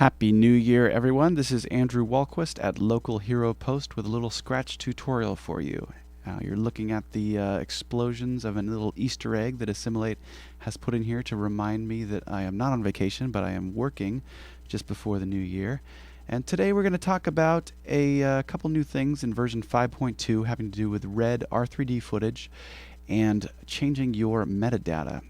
Happy New Year, everyone. This is Andrew Walquist at Local Hero Post with a little Scratch tutorial for you. You're looking at the explosions of a little Easter egg that Assimilate has put in here to remind me that I am not on vacation, but I am working just before the new year. And today we're going to talk about a couple new things in version 5.2 having to do with red R3D footage and changing your metadata.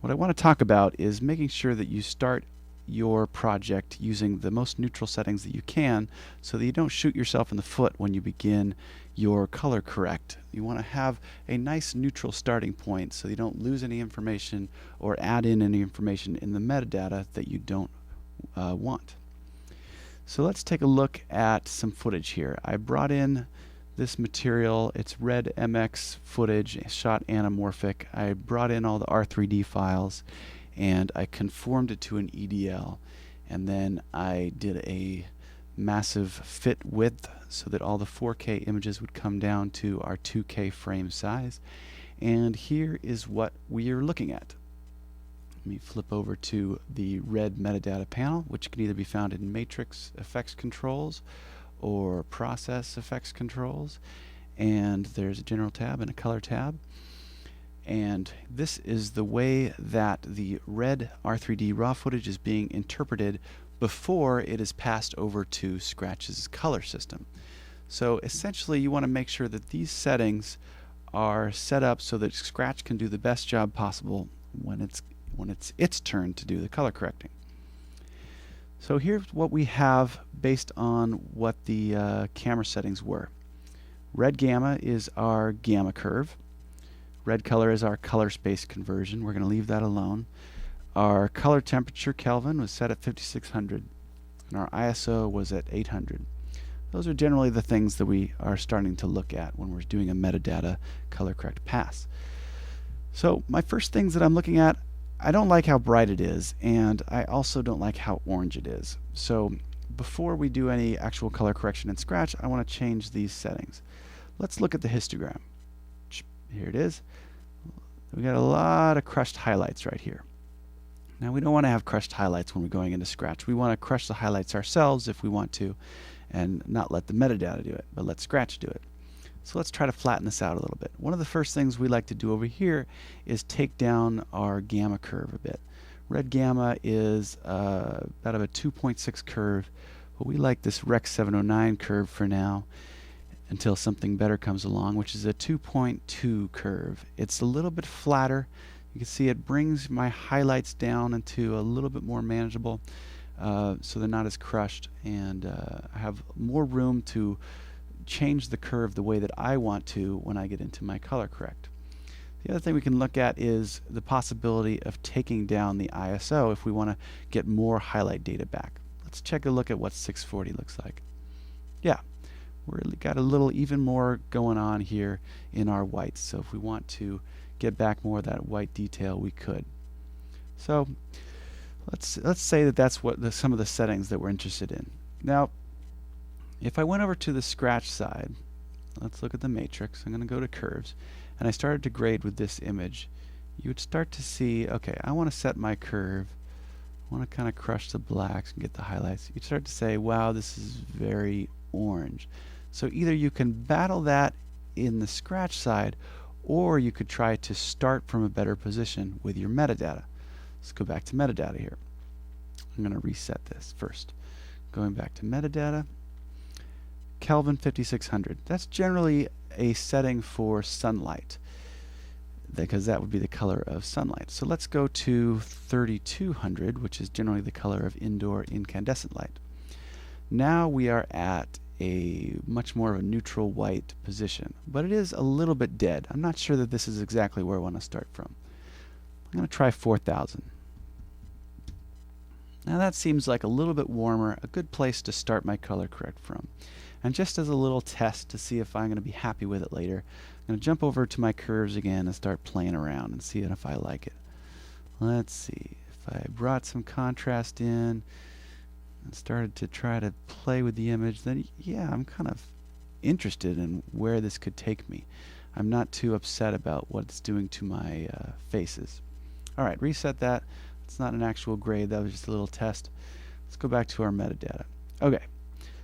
What I want to talk about is making sure that you start your project using the most neutral settings that you can so that you don't shoot yourself in the foot when you begin your color correct. You want to have a nice neutral starting point so you don't lose any information or add in any information in the metadata that you don't want. So let's take a look at some footage here. I brought in this material. It's red MX footage shot anamorphic. I brought in all the R3D files and I conformed it to an EDL, and then I did a massive fit width so that all the 4K images would come down to our 2K frame size. And here is what we are looking at. Let me flip over to the red metadata panel, which can either be found in Matrix Effects Controls or Process Effects Controls. And there's a General tab and a Color tab. And this is the way that the red R3D raw footage is being interpreted before it is passed over to Scratch's color system. So essentially you want to make sure that these settings are set up so that Scratch can do the best job possible when it's its turn to do the color correcting. So here's what we have based on what the camera settings were. Red gamma is our gamma curve. Red color is our color space conversion. We're going to leave that alone. Our color temperature Kelvin was set at 5600 and our ISO was at 800. Those are generally the things that we are starting to look at when we're doing a metadata color correct pass. So my first things that I'm looking at, I don't like how bright it is, and I also don't like how orange it is. So before we do any actual color correction in Scratch, I want to change these settings. Let's look at the histogram. Here it is. We got a lot of crushed highlights right here. Now we don't want to have crushed highlights when we're going into Scratch. We want to crush the highlights ourselves if we want to and not let the metadata do it, but let Scratch do it. So let's try to flatten this out a little bit. One of the first things we like to do over here is take down our gamma curve a bit. Red gamma is about a 2.6 curve, but we like this Rex 709 curve for now until something better comes along, which is a 2.2 curve. It's a little bit flatter. You can see it brings my highlights down into a little bit more manageable, so they're not as crushed, and I have more room to change the curve the way that I want to when I get into my color correct. The other thing we can look at is the possibility of taking down the ISO if we want to get more highlight data back. Let's check a look at what 640 looks like. Yeah. We've got a little even more going on here in our whites, so if we want to get back more of that white detail, we could. So let's say that that's what some of the settings that we're interested in. Now if I went over to the Scratch side, let's look at the matrix. I'm going to go to curves, and I started to grade with this image. You would start to see, okay, I want to set my curve. I want to kind of crush the blacks and get the highlights. You'd start to say, wow, this is very orange. So either you can battle that in the Scratch side, or you could try to start from a better position with your metadata. Let's go back to metadata here. I'm going to reset this first. Going back to metadata, Kelvin 5600. That's generally a setting for sunlight, because that would be the color of sunlight. So let's go to 3200, which is generally the color of indoor incandescent light. Now we are at a much more of a neutral white position, but it is a little bit dead. I'm not sure that this is exactly where I want to start from. I'm going to try 4000. Now that seems like a little bit warmer, a good place to start my color correct from. And just as a little test to see if I'm going to be happy with it later, I'm going to jump over to my curves again and start playing around and see if I like it. Let's see, if I brought some contrast in and started to try to play with the image, then yeah, I'm kind of interested in where this could take me. I'm not too upset about what it's doing to my faces. Alright, reset that. It's not an actual grade, that was just a little test. Let's go back to our metadata. Okay,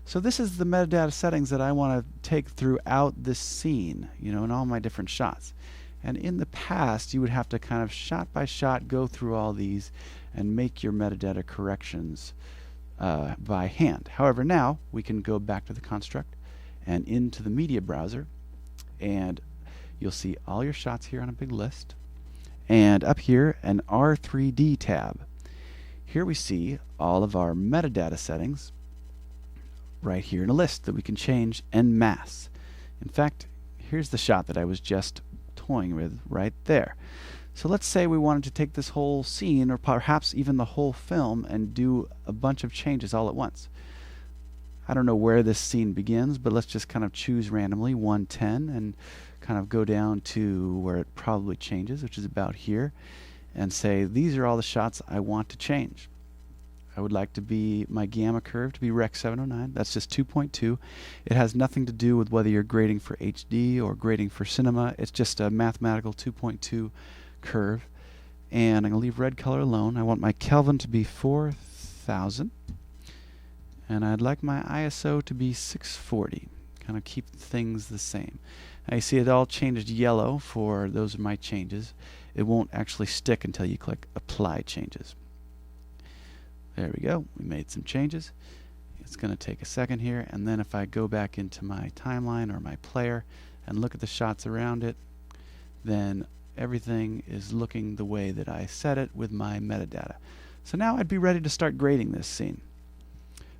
so this is the metadata settings that I want to take throughout this scene, in all my different shots. And in the past, you would have to kind of shot by shot go through all these and make your metadata corrections by hand. However, now we can go back to the construct and into the media browser, and you'll see all your shots here on a big list. And up here, an R3D tab. Here we see all of our metadata settings right here in a list that we can change en masse. In fact, here's the shot that I was just toying with right there. So let's say we wanted to take this whole scene, or perhaps even the whole film, and do a bunch of changes all at once. I don't know where this scene begins, but let's just kind of choose randomly 110 and kind of go down to where it probably changes, which is about here, and say these are all the shots I want to change. I would like to be my gamma curve to be Rec 709. That's just 2.2. It has nothing to do with whether you're grading for HD or grading for cinema. It's just a mathematical 2.2 curve. And I'm going to leave red color alone. I want my Kelvin to be 4000. And I'd like my ISO to be 640. Kind of keep things the same. Now you see it all changed yellow for those are my changes. It won't actually stick until you click Apply Changes. There we go. We made some changes. It's going to take a second here, and then if I go back into my timeline or my player and look at the shots around it, then everything is looking the way that I set it with my metadata. So now I'd be ready to start grading this scene.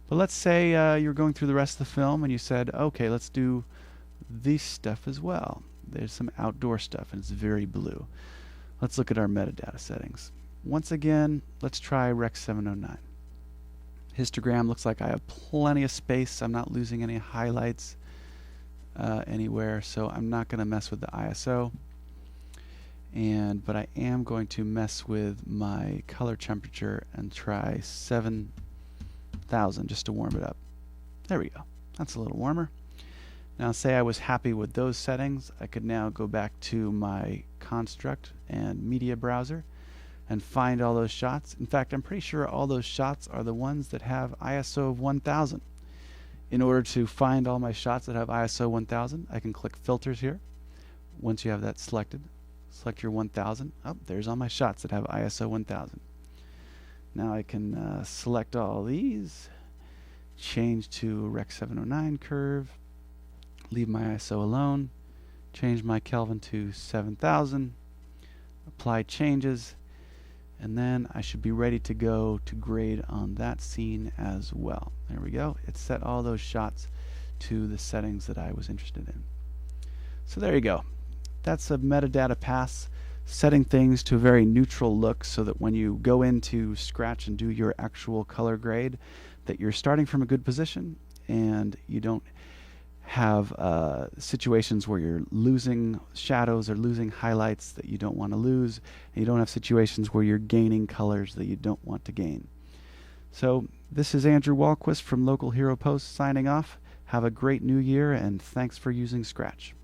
But let's say you're going through the rest of the film and you said, okay, let's do this stuff as well. There's some outdoor stuff and it's very blue. Let's look at our metadata settings. Once again, let's try Rec 709. Histogram looks like I have plenty of space. I'm not losing any highlights anywhere, so I'm not going to mess with the ISO. But I am going to mess with my color temperature and try 7000 just to warm it up. There we go. That's a little warmer. Now say I was happy with those settings, I could now go back to my construct and media browser and find all those shots. In fact, I'm pretty sure all those shots are the ones that have ISO of 1000. In order to find all my shots that have ISO 1000, I can click Filters here. Once you have that selected, select your 1000. Oh, there's all my shots that have ISO 1000. Now I can select all these, change to Rec 709 curve, leave my ISO alone, change my Kelvin to 7000, apply changes, and then I should be ready to go to grade on that scene as well. There we go. It set all those shots to the settings that I was interested in. So there you go. That's a metadata pass, setting things to a very neutral look so that when you go into Scratch and do your actual color grade, that you're starting from a good position and you don't have situations where you're losing shadows or losing highlights that you don't want to lose, and you don't have situations where you're gaining colors that you don't want to gain. So this is Andrew Walquist from Local Hero Post signing off. Have a great new year, and thanks for using Scratch.